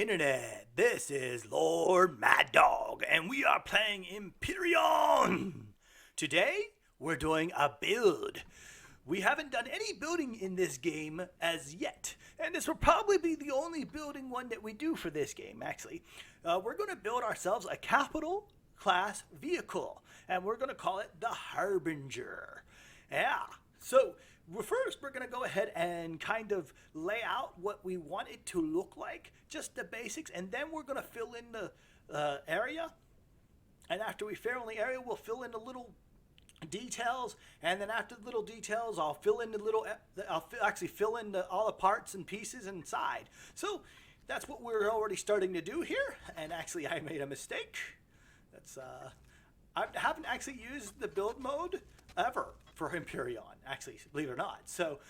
Internet. This is Lord Mad Dog, and we are playing Empyrion. Today, we're doing a build. We haven't done any building in this game as yet, and this will probably be the only building one that we do for this game, actually. We're going to build ourselves a capital class vehicle, and we're going to call it the Harbinger. Yeah, so first we're going to go ahead and kind of lay out what we want it to look like, just the basics, and then we're going to fill in the area. And after we fill in the area, we'll fill in the little details, and then after the little details, I'll fill in the little. Actually fill in all the parts and pieces inside. So that's what we're already starting to do here. And actually, I made a mistake. That's I haven't actually used the build mode ever for Empyrion, actually, believe it or not. So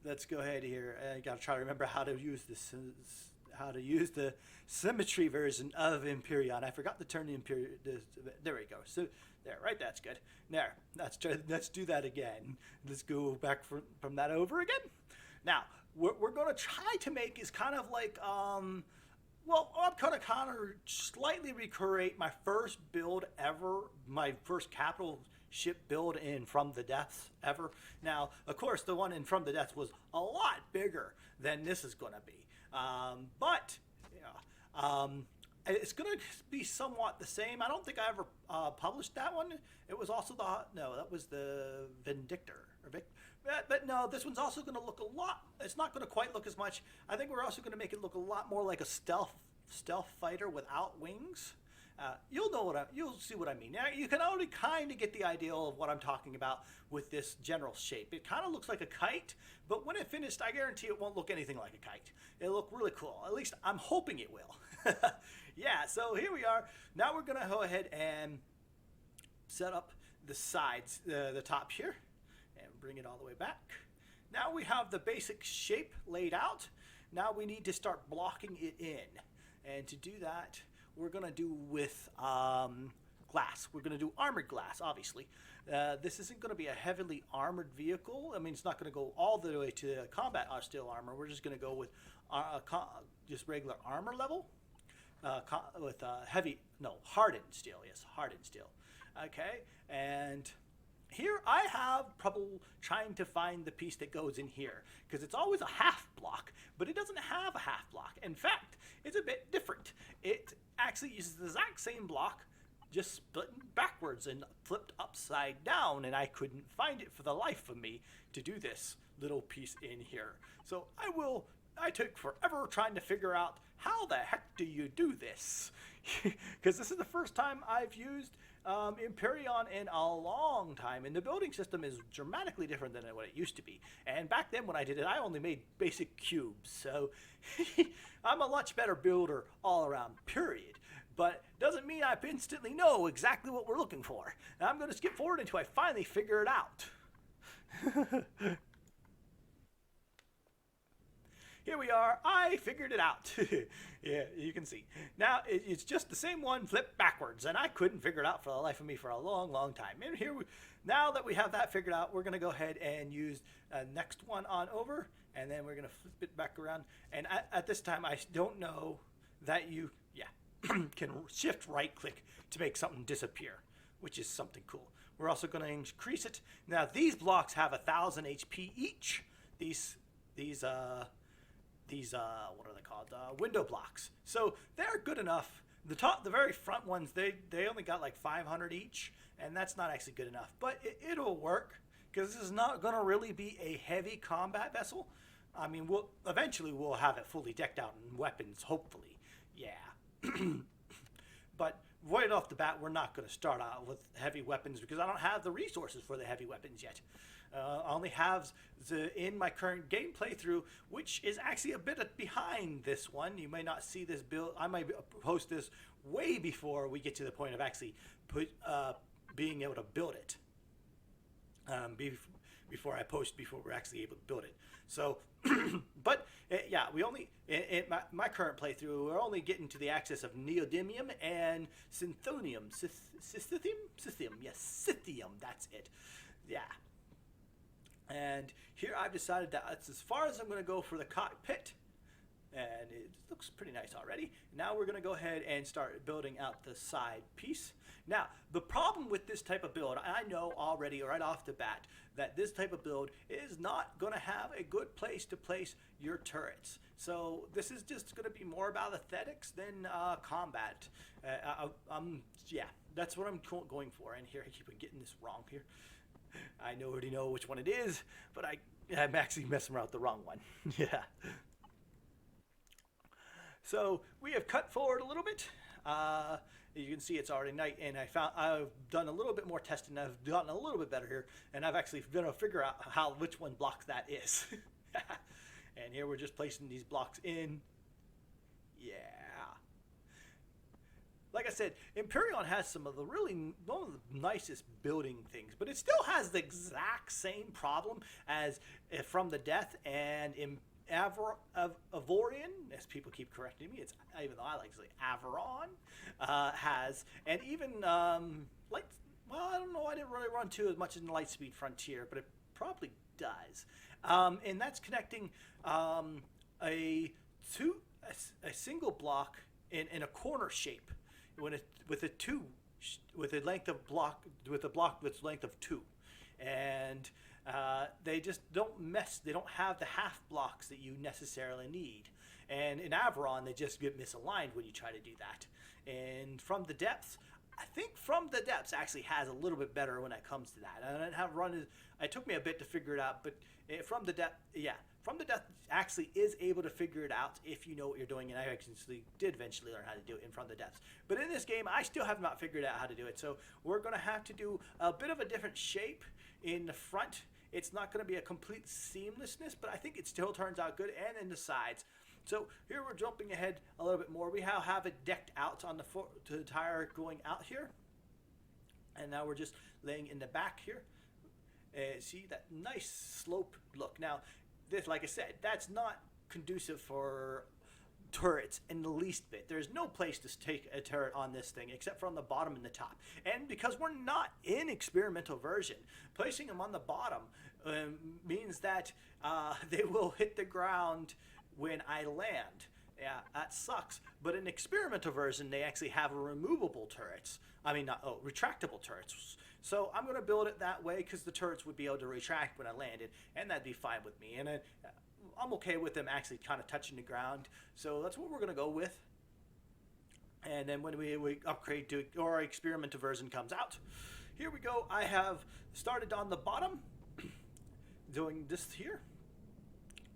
let's go ahead here. I gotta try to remember how to use this. How to use the symmetry version of Empyrion. I forgot to turn the Empyrion. There we go. So there, right? That's good. There. Let's do that again. Let's go back from that over again. Now, what we're going to try to make is kind of like, well, I'm going to kind of slightly recreate my first build ever, my first capital ship build in From the Depths ever. Now, of course, the one in From the Depths was a lot bigger than this is going to be. But it's going to be somewhat the same. I don't think I ever published that one. It was also that was the Vindictor. But no, this one's also going to look a lot. It's not going to quite look as much. I think we're also going to make it look a lot more like a stealth fighter without wings. You'll see what I mean. Now, you can already kind of get the idea of what I'm talking about with this general shape. It kind of looks like a kite, but when it's finished, I guarantee it won't look anything like a kite. It'll look really cool. At least I'm hoping it will. Yeah, so here we are. Now we're going to go ahead and set up the sides, the top here, and bring it all the way back. Now we have the basic shape laid out. Now we need to start blocking it in. And to do that, we're going to do with glass. We're going to do armored glass, obviously. This isn't going to be a heavily armored vehicle. I mean, it's not going to go all the way to combat steel armor. We're just going to go with just regular armor level with hardened steel. Yes, hardened steel. Okay, and here I have trouble trying to find the piece that goes in here because it's always a half block, but it doesn't have a half block. In fact, it's a bit different. It actually uses the exact same block, just split backwards and flipped upside down, and I couldn't find it for the life of me to do this little piece in here. So I took forever trying to figure out how the heck do you do this, because this is the first time I've used Empyrion in a long time, and the building system is dramatically different than what it used to be. And back then when I did it, I only made basic cubes, so I'm a much better builder all around, period. But doesn't mean I instantly know exactly what we're looking for. Now I'm going to skip forward until I finally figure it out. Here we are. I figured it out. Yeah, you can see. Now, it's just the same one flipped backwards, and I couldn't figure it out for the life of me for a long, long time. And now that we have that figured out, we're going to go ahead and use next one on over, and then we're going to flip it back around. And at this time, I don't know that you, can shift right-click to make something disappear, which is something cool. We're also going to increase it. Now, these blocks have 1,000 HP each. These what are they called? Window blocks. So they're good enough. The very front ones, they only got like 500 each, and that's not actually good enough. But it'll work because this is not going to really be a heavy combat vessel. I mean, eventually we'll have it fully decked out in weapons, hopefully. Yeah. But right off the bat, we're not going to start out with heavy weapons because I don't have the resources for the heavy weapons yet. I only have in my current game playthrough, which is actually a bit behind this one. You may not see this build. I might post this way before we get to the point of actually being able to build it. Before we're actually able to build it. So, but yeah, we only in my current playthrough, we're only getting to the axis of neodymium and synthonium. Scythium, yes, scythium. That's it. Yeah. And here I've decided that that's as far as I'm going to go for the cockpit. And it looks pretty nice already. Now we're going to go ahead and start building out the side piece. Now, the problem with this type of build, I know already right off the bat that this type of build is not going to have a good place to place your turrets. So this is just going to be more about aesthetics than combat. Yeah, that's what I'm going for. And here I keep getting this wrong here. I already know which one it is, but I'm actually messing around with the wrong one. Yeah. So we have cut forward a little bit. You can see it's already night, and I've done a little bit more testing. I've gotten a little bit better here, and I've actually been able to figure out which one block that is. And here we're just placing these blocks in. Yeah. Like I said, Empyrion has some of the one of the nicest building things, but it still has the exact same problem as From the Death and in Avorion, as people keep correcting me, even though I like to say Averon, has, and even well, I don't know, I didn't really run to as much in the Lightspeed Frontier, but it probably does, and that's connecting a single block in a corner shape with a length of block with a block with length of 2, and they just don't mess. They don't have the half blocks that you necessarily need. And in Averon, they just get misaligned when you try to do that. And From the Depths, I think From the Depths actually has a little bit better when it comes to that. I didn't have run. It took me a bit to figure it out, but From the Depth, yeah, From the Depth actually is able to figure it out if you know what you're doing. And I actually did eventually learn how to do it in From the Depths. But in this game, I still have not figured out how to do it. So we're going to have to do a bit of a different shape in the front. It's not going to be a complete seamlessness, but I think it still turns out good, and in the sides. So here we're jumping ahead a little bit more. We have it decked out on the tire going out here. And now we're just laying in the back here. See that nice slope look. Now, this, like I said, that's not conducive for turrets in the least bit. There's no place to take a turret on this thing except for on the bottom and the top. And because we're not in experimental version, placing them on the bottom means that they will hit the ground when I land. Yeah, that sucks. But in experimental version, they actually have removable turrets. Retractable turrets. So I'm going to build it that way because the turrets would be able to retract when I landed, and that'd be fine with me. And I'm okay with them actually kind of touching the ground. So that's what we're going to go with. And then when we upgrade to, or our experimental version comes out, here we go. I have started on the bottom doing this here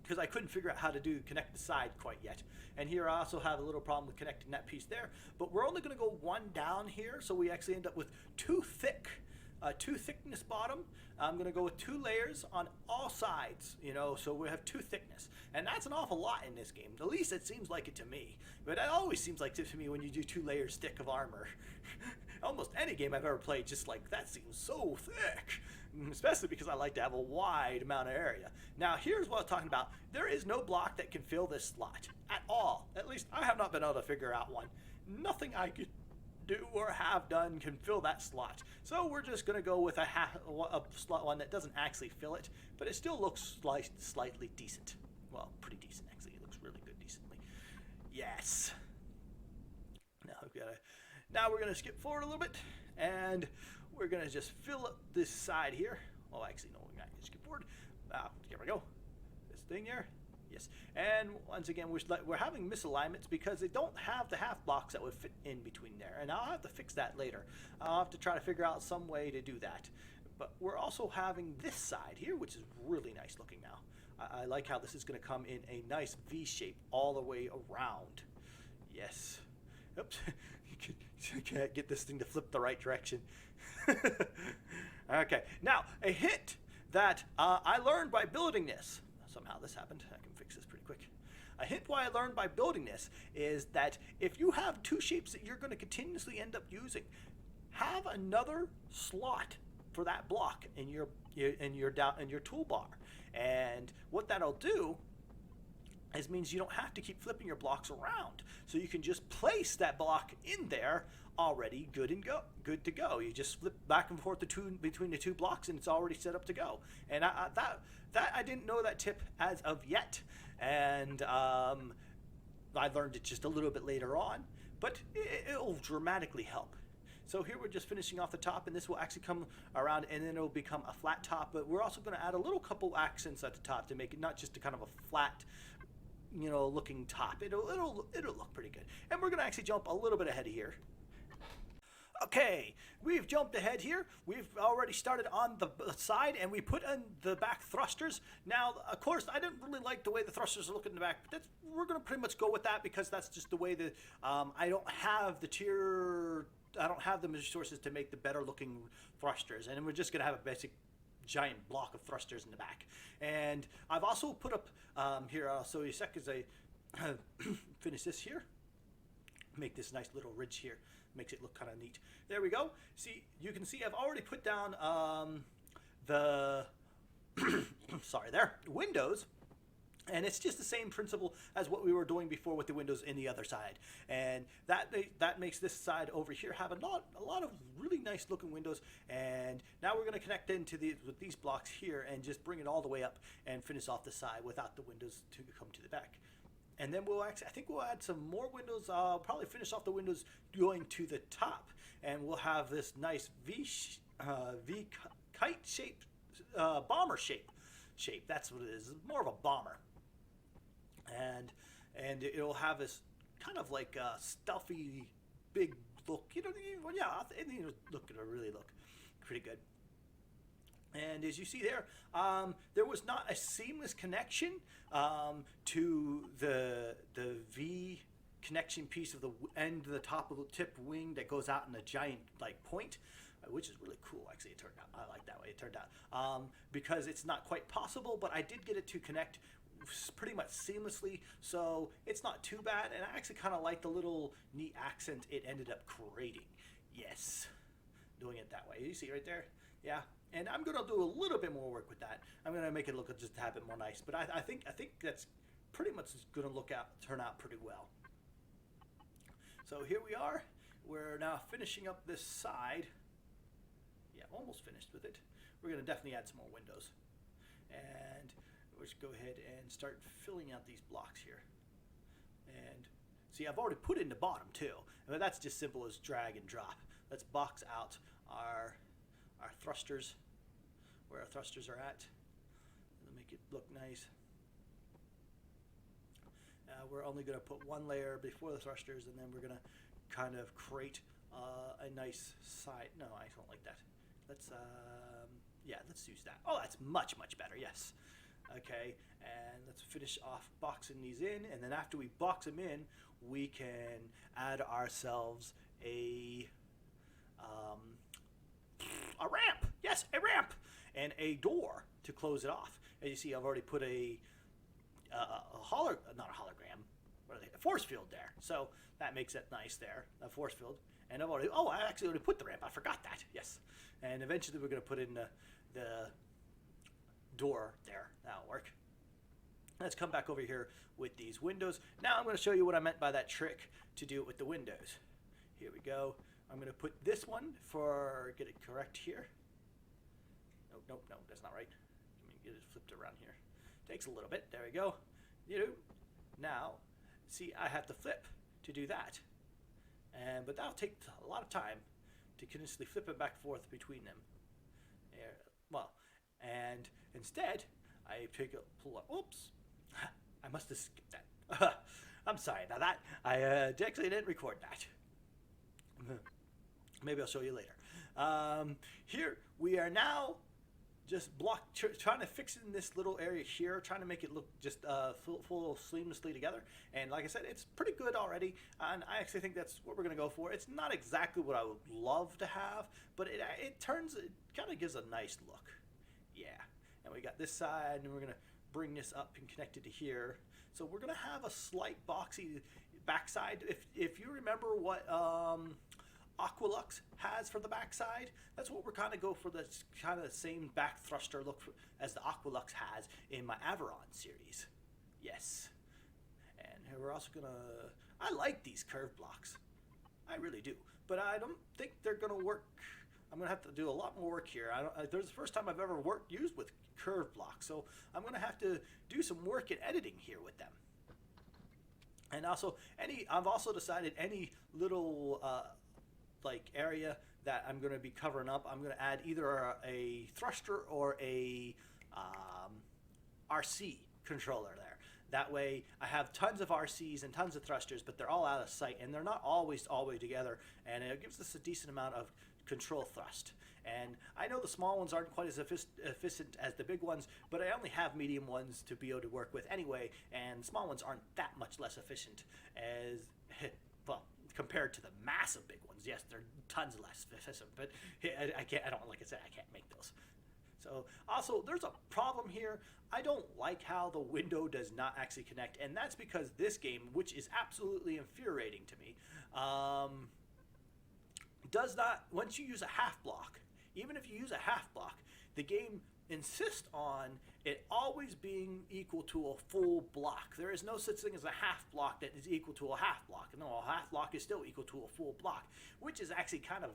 because I couldn't figure out how to connect the side quite yet. And here I also have a little problem with connecting that piece there. But we're only going to go one down here, so we actually end up with two thickness bottom. I'm going to go with 2 layers on all sides, so we have 2 thickness. And that's an awful lot in this game. At least it seems like it to me. But it always seems like it to me when you do 2 layers thick of armor. Almost any game I've ever played, just like, that seems so thick. Especially because I like to have a wide amount of area. Now, here's what I was talking about. There is no block that can fill this slot at all. At least I have not been able to figure out one. Nothing I could do or have done can fill that slot. So we're just going to go with a slot one that doesn't actually fill it, but it still looks slightly decent. Well, pretty decent actually. It looks really good decently. Yes. Now we're going to skip forward a little bit, and we're going to just fill up this side here. Well, actually, no, we're not going to skip forward. Here we go. This thing here. Yes. And once again, we're having misalignments because they don't have the half blocks that would fit in between there. And I'll have to fix that later. I'll have to try to figure out some way to do that. But we're also having this side here, which is really nice looking now. I like how this is going to come in a nice V shape all the way around. Yes. Oops. You can't get this thing to flip the right direction. Okay. Now, a hint that I learned by building this. Somehow this happened. I can fix this pretty quick. A hint why I learned by building this is that if you have 2 shapes that you're going to continuously end up using, have another slot for that block in your toolbar. And what that'll do is means you don't have to keep flipping your blocks around. So you can just place that block in there already good to go. You just flip back and forth between the 2 blocks and it's already set up to go. And I didn't know that tip as of yet. And I learned it just a little bit later on, but it'll dramatically help. So here we're just finishing off the top, and this will actually come around, and then it'll become a flat top. But we're also going to add a little couple accents at the top to make it not just a kind of a flat, looking top. It'll look pretty good. And we're going to actually jump a little bit ahead of here. Okay, we've jumped ahead here. We've already started on the side, and we put in the back thrusters. Now, of course, I didn't really like the way the thrusters are looking in the back, but we're going to pretty much go with that because that's just the way that I don't have the resources to make the better looking thrusters, and we're just going to have a basic giant block of thrusters in the back. And I've also put up here, I'll show you a sec as I finish this here. Make this nice little ridge here. Makes it look kind of neat. There we go. See, you can see I've already put down the windows, and it's just the same principle as what we were doing before with the windows in the other side. And that makes this side over here have a lot of really nice looking windows. And now we're going to connect into with these blocks here and just bring it all the way up and finish off the side without the windows to come to the back. And then I think we'll add some more windows. I'll probably finish off the windows going to the top, and we'll have this nice V kite shaped bomber shape. That's what it is. It's more of a bomber, and it'll have this kind of like a stuffy big look. I think it'll really look pretty good. And as you see there, there was not a seamless connection to the V connection piece of the end of the top of the tip wing that goes out in a giant point, which is really cool. Actually, it turned out. I like that way it turned out because it's not quite possible, but I did get it to connect pretty much seamlessly, so it's not too bad. And I actually kind of like the little neat accent it ended up creating. Yes, doing it that way. You see right there? Yeah. And I'm going to do a little bit more work with that. I'm going to make it look just a habit more nice. But I think that's pretty much going to turn out pretty well. So here we are. We're now finishing up this side. Yeah, almost finished with it. We're going to definitely add some more windows. And we'll just go ahead and start filling out these blocks here. And see, I've already put in the bottom too. But that's just simple as drag and drop. Let's box out our thrusters, where our thrusters are at. Make it look nice. We're only going to put one layer before the thrusters, and then we're going to kind of create a nice side. No, I don't like that. Let's use that. Oh, that's much better. Yes. Okay, and let's finish off boxing these in, and then after we box them in, we can add ourselves a ramp. Yes, a ramp and a door to close it off. As you see, I've already put a force field there. So that makes it nice there, a force field. And I actually already put the ramp. I forgot that. Yes. And eventually we're going to put in the door there. That'll work. Let's come back over here with these windows. Now I'm going to show you what I meant by that trick to do it with the windows. Here we go. I'm going to put this one get it correct here. No, that's not right. Let me get it flipped around here. Takes a little bit. There we go. Now, see, I have to flip to do that. But that'll take a lot of time to continuously flip it back and forth between them. And instead, I pull up. Oops. I must have skipped that. I'm sorry about that. I actually didn't record that. Maybe I'll show you later. Here we are now just trying to fix in this little area here, trying to make it look just full seamlessly together. And like I said, it's pretty good already, and I actually think that's what we're going to go for. It's not exactly what I would love to have, but it kind of gives a nice look. Yeah, and we got this side, and we're going to bring this up and connect it to here. So we're going to have a slight boxy backside. If you remember what Aqualux has for the backside, that's what we're kind of go for, the kind of the same back thruster look as the Aqualux has in my Averon series. Yes. And here we're also going to, I like these curve blocks. I really do. But I don't think they're going to work. I'm going to have to do a lot more work here. There's the first time I've ever used with curve blocks, so I'm going to have to do some work in editing here with them. And also, I've also decided any little like area that I'm going to be covering up, I'm going to add either a thruster or a RC controller there. That way, I have tons of RCs and tons of thrusters, but they're all out of sight, and they're not always all the way together, and it gives us a decent amount of control thrust. And I know the small ones aren't quite as efficient as the big ones, but I only have medium ones to be able to work with anyway, and small ones aren't that much less efficient as, well, compared to the massive big ones. Yes, they're tons less efficient, but I can't, I don't, like I said, I can't make those. So also, there's a problem here. I don't like how the window does not actually connect, and that's because this game, which is absolutely infuriating to me, does not, once you use a half block, even if you use a half block, the game insists on it always being equal to a full block. There is no such thing as a half block that is equal to a half block. No, a half block is still equal to a full block, which is actually kind of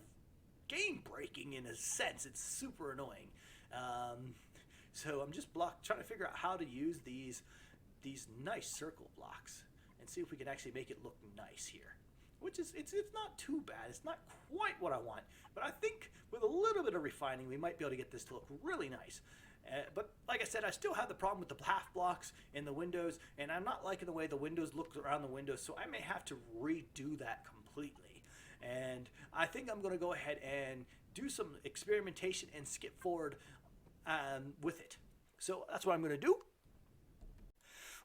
game breaking in a sense. It's super annoying. So I'm just trying to figure out how to use these nice circle blocks and see if we can actually make it look nice here. Which is, it's not too bad. It's not quite what I want, but I think with a little bit of refining, we might be able to get this to look really nice. But like I said, I still have the problem with the half blocks in the windows, and I'm not liking the way the windows look around the windows, so I may have to redo that completely. And I think I'm going to go ahead and do some experimentation and skip forward with it. So that's what I'm going to do.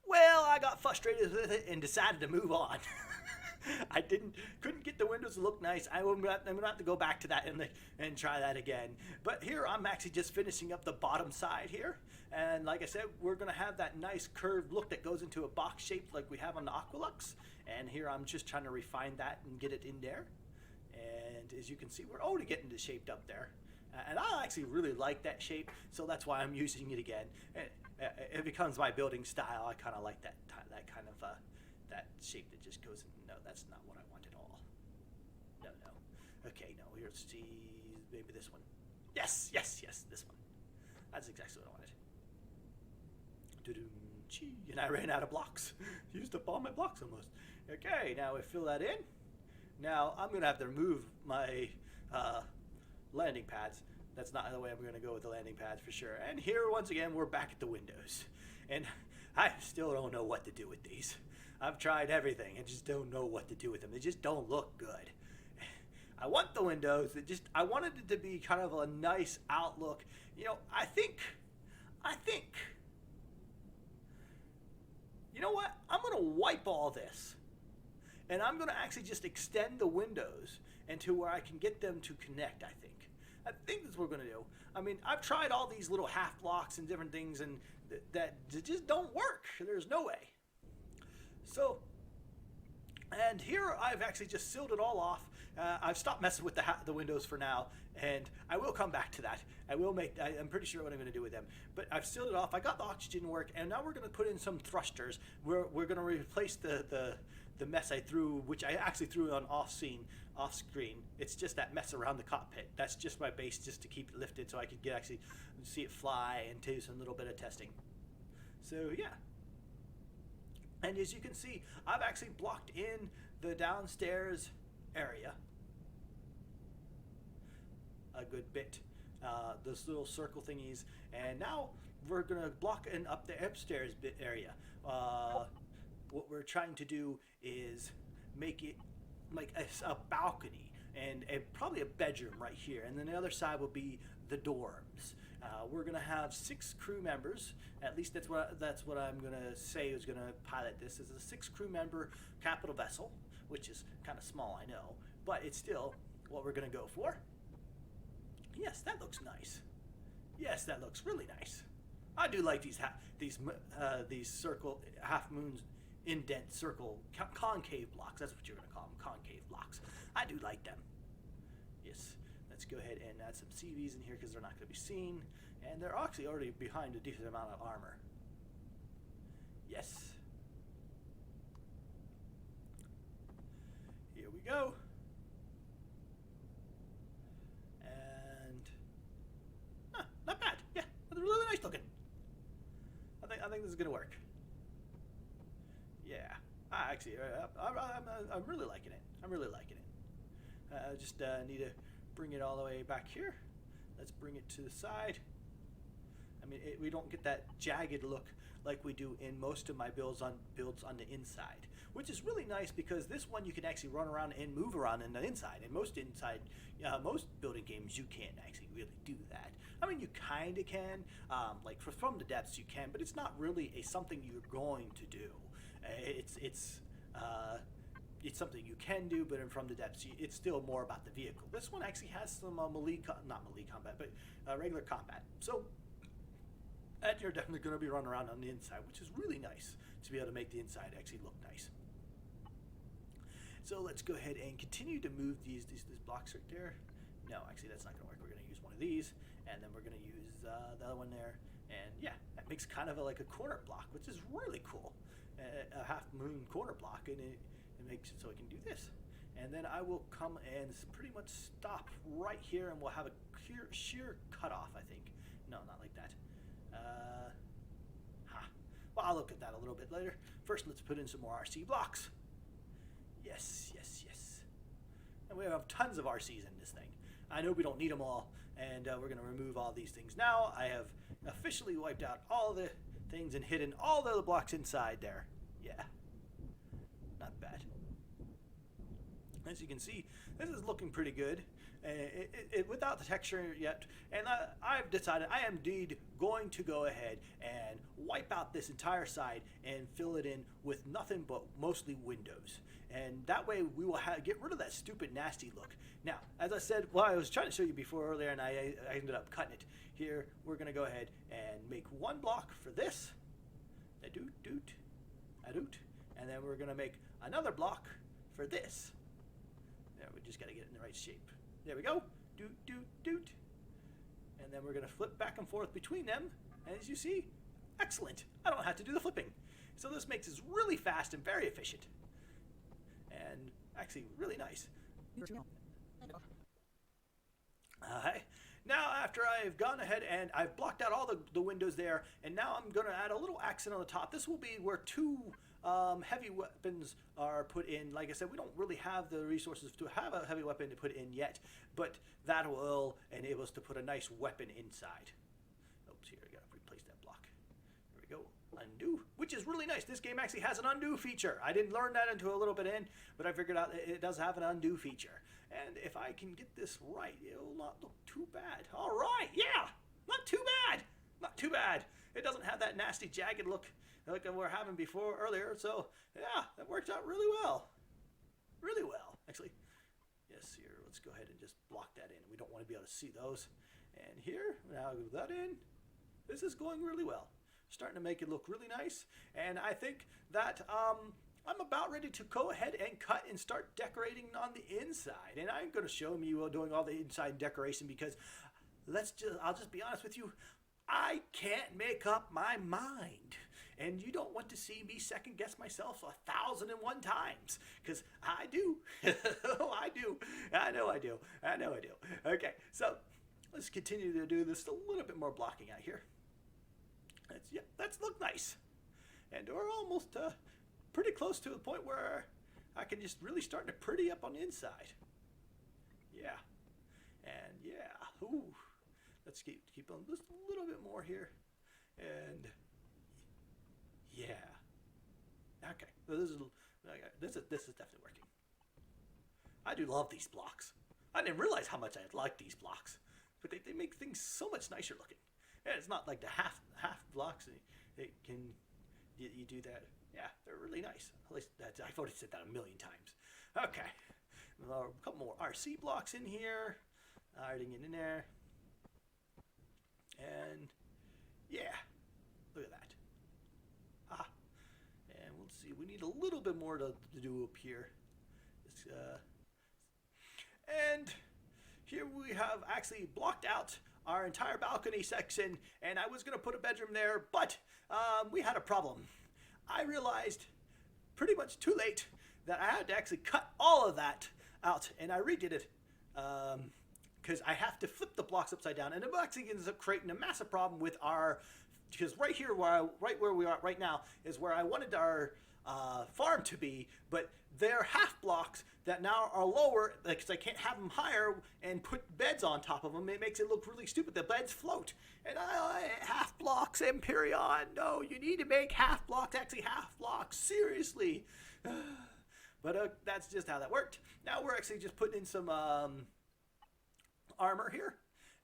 Well, I got frustrated with it and decided to move on. I couldn't get the windows to look nice. I'm gonna have to go back to that and try that again. But here I'm actually just finishing up the bottom side here, and like I said, we're gonna have that nice curved look that goes into a box shape like we have on the Aqualux. And here I'm just trying to refine that and get it in there. And as you can see, we're already getting it shaped up there. And I actually really like that shape, so that's why I'm using it again. It becomes my building style. I kind of like that kind of that shape that just goes in. No, that's not what I want at all. No. Okay, no, here's maybe this one. Yes, this one. That's exactly what I wanted. And I ran out of blocks. Used up all my blocks almost. Okay, now we fill that in. Now I'm gonna have to remove my landing pads. That's not the way I'm going to go with the landing pads for sure. And here, once again, we're back at the windows. And I still don't know what to do with these. I've tried everything. I just don't know what to do with them. They just don't look good. I want the windows. I wanted it to be kind of a nice outlook. You know, I think, you know what? I'm going to wipe all this. And I'm going to actually just extend the windows into where I can get them to connect, I think. I think that's what we're going to do. I mean, I've tried all these little half blocks and different things, and that just don't work. There's no way. So, and here I've actually just sealed it all off. I've stopped messing with the windows for now, and I will come back to that. I'm pretty sure what I'm going to do with them. But I've sealed it off. I got the oxygen work, and now we're going to put in some thrusters. We're going to replace the mess I threw, which I actually threw on off screen. It's just that mess around the cockpit. That's just my base, just to keep it lifted so I could actually see it fly and do some little bit of testing. So yeah. And as you can see, I've actually blocked in the downstairs area a good bit. Those little circle thingies, and now we're gonna block in up the upstairs bit area. What we're trying to do is make it like a balcony and probably a bedroom right here, and then the other side will be the dorms. We're gonna have 6 crew members. At least that's what I'm gonna say is gonna pilot this. Is a 6 crew member capital vessel, which is kind of small, I know, but it's still what we're gonna go for. Yes, that looks nice. Yes, that looks really nice. I do like these circle half moons, indent circle concave blocks. That's what you're gonna call them, concave blocks. I do like them. Yes, let's go ahead and add some CVs in here because they're not going to be seen, and they're actually already behind a decent amount of armor. Yes. Here we go. And not bad. Yeah, that's really nice looking. I think this is going to work. Yeah, actually, I'm really liking it. I'm really liking it. Just need to bring it all the way back here. Let's bring it to the side. I mean, we don't get that jagged look like we do in most of my builds on the inside, which is really nice because this one you can actually run around and move around in the inside. And most building games you can't actually really do that. I mean, you kind of can, like from the depths you can, but it's not really something you're going to do. It's something you can do, but from the depths, it's still more about the vehicle. This one actually has some not melee combat, but regular combat. So, and you're definitely going to be running around on the inside, which is really nice to be able to make the inside actually look nice. So let's go ahead and continue to move these blocks right there. No, actually that's not going to work. We're going to use one of these, and then we're going to use the other one there. And yeah, that makes kind of like a corner block, which is really cool. A half moon corner block, and it makes it so I can do this. And then I will come and pretty much stop right here, and we'll have a sheer cutoff, I think. No, not like that. Well, I'll look at that a little bit later. First, let's put in some more RC blocks. Yes. And we have tons of RCs in this thing. I know we don't need them all, and we're going to remove all these things now. I have officially wiped out all the things and hidden all the other blocks inside there. Yeah, not bad. As you can see, this is looking pretty good. Without the texture yet, and I've decided I am indeed going to go ahead and wipe out this entire side and fill it in with nothing but mostly windows, and that way we will get rid of that stupid nasty look. Now, as I said, well, I was trying to show you before earlier, and I ended up cutting it. Here we're going to go ahead and make one block for this, and then we're going to make another block for this. There, we just got to get it in the right shape. There we go. Doot. And then we're going to flip back and forth between them. And as you see, excellent. I don't have to do the flipping. So this makes this really fast and very efficient. And actually really nice. Now after I've gone ahead and I've blocked out all the windows there, and now I'm going to add a little accent on the top. This will be where two heavy weapons are put in. Like I said, we don't really have the resources to have a heavy weapon to put in yet, but that will enable us to put a nice weapon inside. Oops, here, I gotta replace that block. There we go. Undo, which is really nice. This game actually has an undo feature. I didn't learn that until a little bit in, but I figured out it does have an undo feature. And if I can get this right, it'll not look too bad. All right, yeah, not too bad. Not too bad. It doesn't have that nasty jagged look like we were having before earlier. So yeah, that worked out really well. Really well, actually. Yes, here, let's go ahead and just block that in. We don't want to be able to see those. And here, now I'll go that in. This is going really well. Starting to make it look really nice. And I think that I'm about ready to go ahead and cut and start decorating on the inside. And I'm going to show you doing all the inside decoration because I'll just be honest with you, I can't make up my mind. And you don't want to see me second guess myself 1,001 times, because I do. I do. I know I do. Okay, so let's continue to do this a little bit more blocking out here. That's look nice. And we're almost pretty close to the point where I can just really start to pretty up on the inside. Yeah. And yeah. Ooh. Let's keep on just a little bit more here. And yeah. Okay. So this is definitely working. I do love these blocks. I didn't realize how much I like these blocks, but they make things so much nicer looking. And it's not like the half blocks. You do that. Yeah, they're really nice. At least I've already said that a million times. Okay. A couple more RC blocks in here. Adding it in there. And yeah, look at that. And we'll see. We need a little bit more to do up here. And here we have actually blocked out our entire balcony section, and I was going to put a bedroom there, but we had a problem. I realized pretty much too late that I had to actually cut all of that out, and I redid it because I have to flip the blocks upside down, and it actually ends up creating a massive problem with our, because right here, right where we are right now, is where I wanted our farm to be, but they're half blocks that now are lower because I can't have them higher and put beds on top of them. It makes it look really stupid. The beds float. And half blocks, Empyrion. No, you need to make half blocks actually half blocks. Seriously. But that's just how that worked. Now we're actually just putting in some armor here.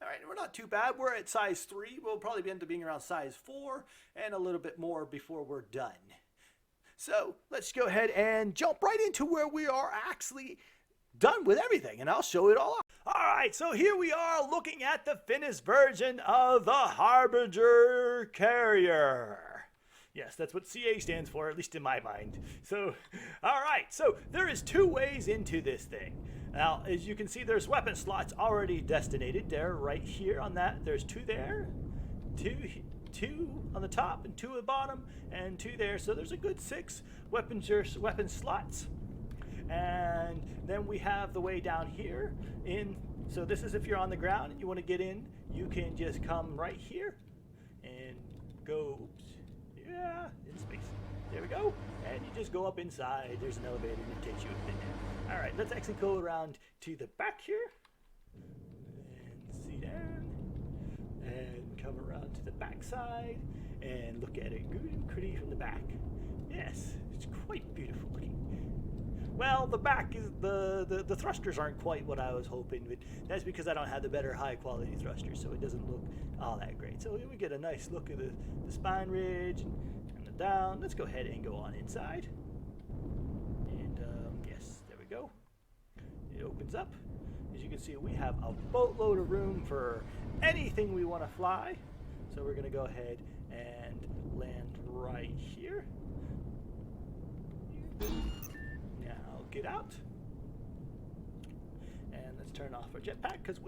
All right, we're not too bad. We're at size 3. We'll probably end up being around size 4 and a little bit more before we're done. So let's go ahead and jump right into where we are actually done with everything, and I'll show it all off. All right, so here we are looking at the finished version of the Harbinger carrier. Yes, that's what CA stands for, at least in my mind. So, all right, so there is 2 ways into this thing. Now, as you can see, there's weapon slots already destinated there, right here on that. There's 2 there, 2 on the top and 2 at the bottom, and 2 there. So there's a good 6 weapon slots. And then we have the way down here in. So this is if you're on the ground and you want to get in, you can just come right here and go. Oops. Yeah, in space. There we go. And you just go up inside. There's an elevator and it takes you in there. All right, let's actually go around to the back here and see down and come around to the back side and look at it good and pretty from the back. Yes, it's quite beautiful looking. Well, the back is the thrusters aren't quite what I was hoping, but that's because I don't have the better high quality thrusters, so it doesn't look all that great. So we get a nice look at the spine ridge and the down. Let's go ahead and go on inside. And yes, there we go. It opens up. As you can see, we have a boatload of room for anything we want to fly. So we're going to go ahead and land right here. Now get out. And let's turn off our jetpack because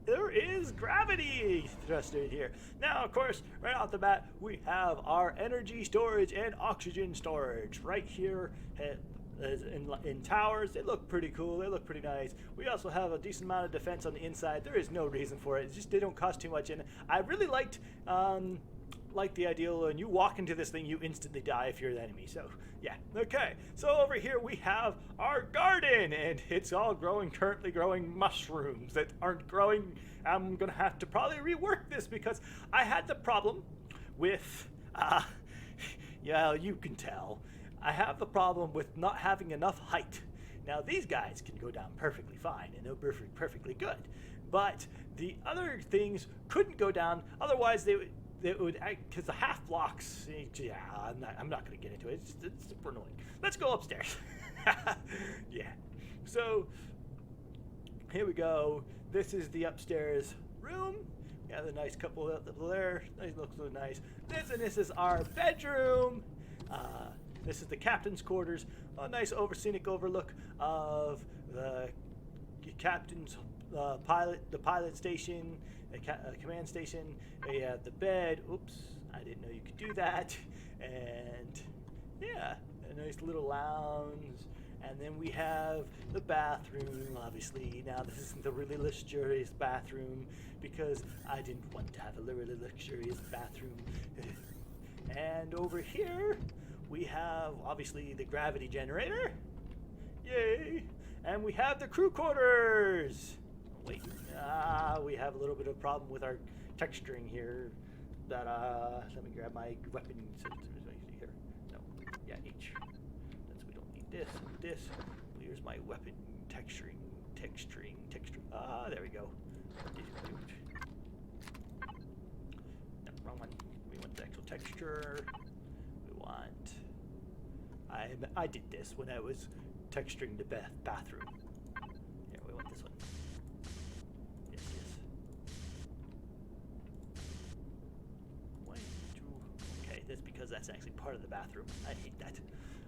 there is gravity thruster here. Now, of course, right off the bat, we have our energy storage and oxygen storage right here in towers. They look pretty cool. They look pretty nice. We also have a decent amount of defense on the inside. There is no reason for it. It's just they don't cost too much. And I really liked the idea when you walk into this thing, you instantly die if you're the enemy. So yeah, okay. So over here we have our garden, and it's all currently growing mushrooms that aren't growing. I'm gonna have to probably rework this because I had the problem with, yeah, you can tell. I have the problem with not having enough height. Now these guys can go down perfectly fine and they're perfectly good, but the other things couldn't go down. Otherwise they would because the half blocks. Yeah, I'm not going to get into it. It's super annoying. Let's go upstairs. Yeah. So here we go. This is the upstairs room. We have a nice couple up there. Nice, looks really nice. This is our bedroom. This is the captain's quarters. A nice scenic overlook of the captain's pilot station, command station. We have the bed. Oops, I didn't know you could do that. And yeah, a nice little lounge. And then we have the bathroom, obviously. Now this isn't the really luxurious bathroom because I didn't want to have a really luxurious bathroom. And over here, we have obviously the gravity generator. Yay! And we have the crew quarters. Wait, we have a little bit of problem with our texturing here. That let me grab my weapon here. No, yeah, H. We don't need this. Here's my weapon texturing. There we go. No, wrong one. We want the actual texture. We want. I did this when I was texturing the bathroom. Here, we want this one. Yes. Okay, that's because that's actually part of the bathroom. I hate that.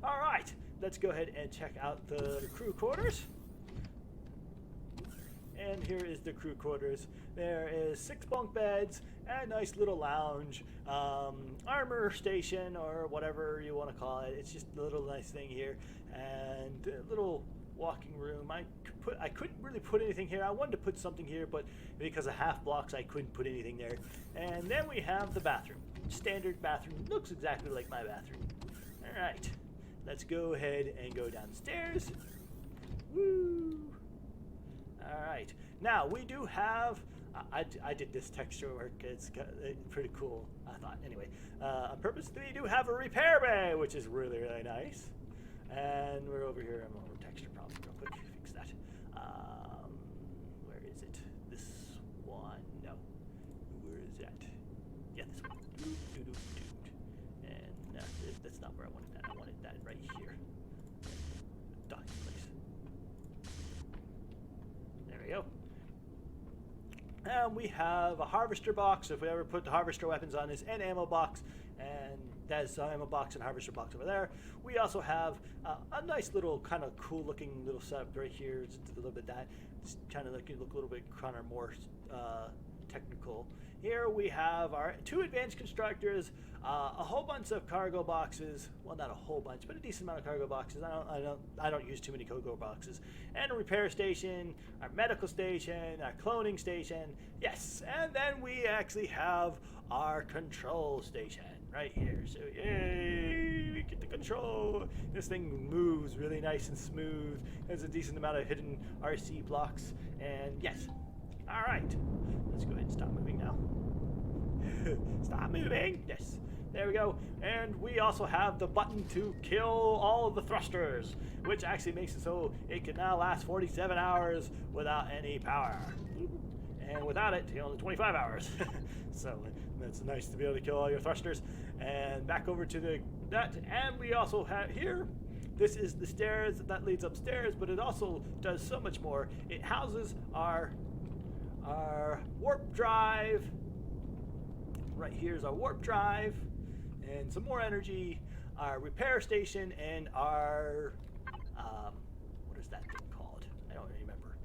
All right, let's go ahead and check out the crew quarters. And here is the crew quarters. There is 6 bunk beds and a nice little lounge, armor station or whatever you want to call it. It's just a little nice thing here, and a little walking room. I couldn't really put anything here. I wanted to put something here, but because of half blocks, I couldn't put anything there. And then we have the bathroom. Standard bathroom. Looks exactly like my bathroom. All right. let's go ahead and go downstairs. Woo! Alright, now we do have, I did this texture work, it's pretty cool, I thought. Anyway, on purpose, we do have a repair bay, which is really, really nice. And we're over here, I'm over texture problems real quick, fix that. Where is it? This one, no. Where is that? Yeah, this one. And that's not where I wanted that, I wanted that right here. Docking place. There we go. And we have a harvester box, if we ever put the harvester weapons on this, and ammo box, and that's ammo box and harvester box over there. We also have a nice little kind of cool looking little setup right here, just a little bit that, just kind of look a little bit kind of more technical. Here we have our 2 advanced constructors, a whole bunch of cargo boxes. Well, not a whole bunch, but a decent amount of cargo boxes. I don't use too many cargo boxes. And a repair station, our medical station, our cloning station. Yes, and then we actually have our control station right here. So yay, we get the control. This thing moves really nice and smooth. There's a decent amount of hidden RC blocks. And yes, all right. Let's go ahead and stop moving now. Stop moving. Yes. There we go. And we also have the button to kill all of the thrusters, which actually makes it so it can now last 47 hours without any power. And without it, only 25 hours. So that's nice to be able to kill all your thrusters. And back over to that. And we also have here, this is the stairs that leads upstairs, but it also does so much more. It houses our warp drive. Right here's our warp drive and some more energy, our repair station, and our what is that thing called? I don't remember.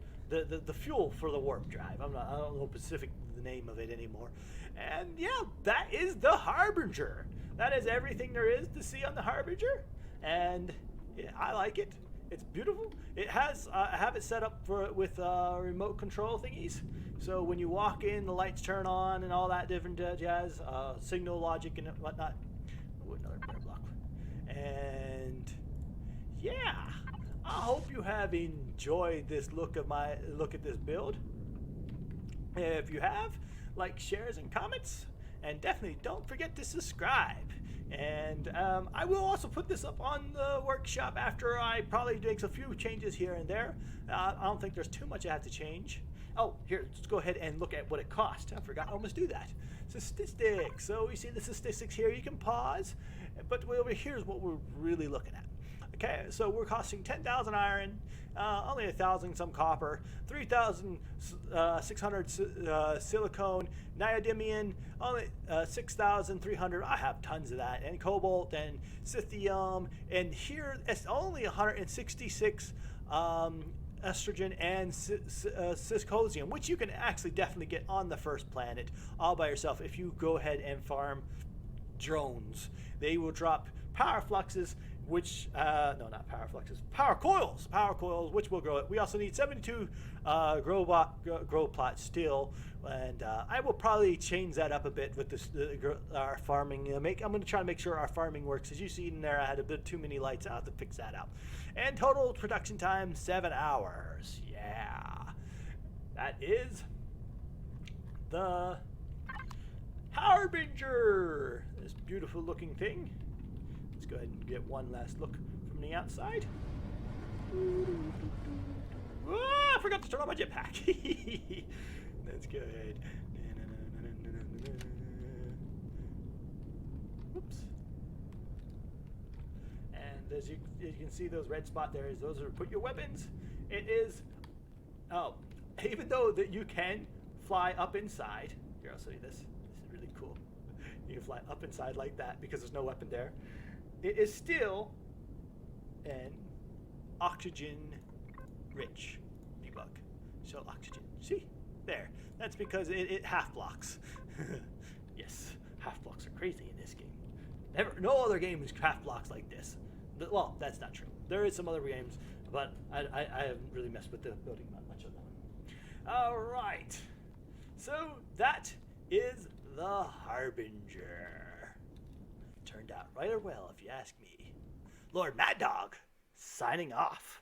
The fuel for the warp drive. I don't know the name of it anymore. And yeah, that is the Harbinger. That is everything there is to see on the Harbinger, and yeah, I like it. It's beautiful. It has I have it set up with remote control thingies. So when you walk in, the lights turn on and all that different jazz, signal logic and whatnot. Oh, another prayer block. And yeah, I hope you have enjoyed this look at this build. If you have, like, shares, and comments, and definitely don't forget to subscribe. And I will also put this up on the workshop after I probably make a few changes here and there. I don't think there's too much I have to change. Oh, here, let's go ahead and look at what it cost. I forgot to almost do that. Statistics. So you see the statistics here. You can pause, but over here's what we're really looking at. Okay, so we're costing 10,000 iron, only 1,000 some copper, 3,600 silicone, neodymium, only 6,300. I have tons of that, and cobalt and lithium, and here it's only 166 estrogen and ciscosium, which you can actually definitely get on the first planet all by yourself if you go ahead and farm drones. They will drop power fluxes, which no, not power fluxes, power coils, which will grow it. We also need 72 grow plots still, and I will probably change that up a bit with this our farming. I'm going to try to make sure our farming works. As you see in there, I had a bit too many lights. I'll have to fix that out. And total production time 7 hours. Yeah, that is the Harbinger. This beautiful looking thing. Let's go ahead and get one last look from the outside. Ah, I forgot to turn on my jetpack. That's good. Whoops. And as you can see, those red spot there, those are put your weapons. It is, oh, even though that you can fly up inside. Here, I'll show you this. This is really cool. You can fly up inside like that because there's no weapon there. It is still an oxygen-rich debug. So oxygen, see? There. That's because it half blocks. Yes, half blocks are crazy in this game. No other game is half blocks like this. Well, that's not true. There is some other games, but I haven't really messed with the building that much of them. All right. So that is the Harbinger. Turned out right or well, if you ask me. Lord Mad Dog, signing off.